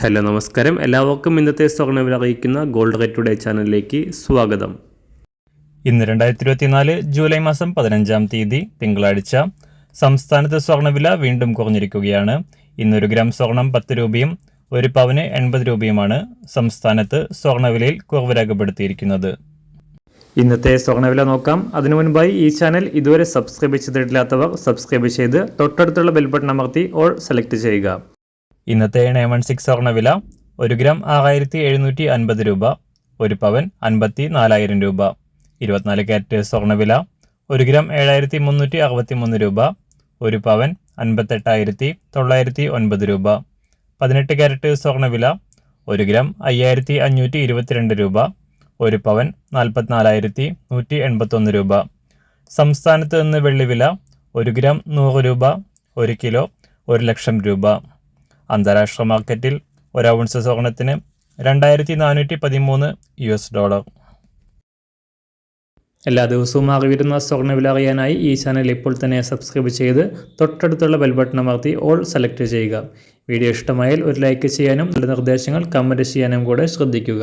Hello നമസ്കാരം, എല്ലാവർക്കും ഇന്നത്തെ സ്വർണ്ണവില അറിയിക്കുന്ന ഗോൾഡ് റേറ്റ് ടുഡേ ചാനലിലേക്ക് സ്വാഗതം. ഇന്ന് 2024 ജൂലൈ മാസം 15-ാം തീയതി തിങ്കളാഴ്ച. സംസ്ഥാനത്ത് സ്വർണ്ണവില വീണ്ടും കുറഞ്ഞിരിക്കുകയാണ്. ഇന്നൊരു ഗ്രാം സ്വർണം 10 രൂപയും 1 പവന് 80 രൂപയുമാണ് സംസ്ഥാനത്ത് സ്വർണ്ണവിലയിൽ കുറവ് രേഖപ്പെടുത്തിയിരിക്കുന്നത്. ഇന്നത്തെ സ്വർണ്ണവില നോക്കാം. അതിനു മുൻപായി ഈ ചാനൽ ഇതുവരെ സബ്സ്ക്രൈബ് ചെയ്തിട്ടില്ലാത്തവർ സബ്സ്ക്രൈബ് ചെയ്ത് തൊട്ടടുത്തുള്ള ബെൽ ബട്ടൺ അമർത്തി ഓൾ സെലക്ട് ചെയ്യുക. ഇന്നത്തെ 916 സ്വർണ്ണവില 1 ഗ്രാം 6750 രൂപ, 1 പവൻ 54,000 രൂപ. 24 കാരറ്റ് സ്വർണ്ണവില 1 ഗ്രാം 7363 രൂപ, 1 പവൻ 58,909 രൂപ. 18 കാരറ്റ് സ്വർണ്ണവില 1 ഗ്രാം 5522 രൂപ, 1 പവൻ 44,181 രൂപ. സംസ്ഥാനത്ത് നിന്ന് വെള്ളിവില 1 ഗ്രാം 100 രൂപ, 1 കിലോ 1 ലക്ഷം രൂപ. അന്താരാഷ്ട്ര മാർക്കറ്റിൽ 1 ഔൺസ് സ്വർണത്തിന് $2,413. എല്ലാ ദിവസവും അറിവിരുന്ന സ്വർണ്ണവില അറിയാനായി ഈ ചാനൽ ഇപ്പോൾ തന്നെ സബ്സ്ക്രൈബ് ചെയ്ത് തൊട്ടടുത്തുള്ള ബെൽ ബട്ടൺ അമർത്തി ഓൾ സെലക്ട് ചെയ്യുക. വീഡിയോ ഇഷ്ടമായാൽ ഒരു ലൈക്ക് ചെയ്യാനും നല്ല നിർദ്ദേശങ്ങൾ കമൻറ്റ് ചെയ്യാനും കൂടെ ശ്രദ്ധിക്കുക.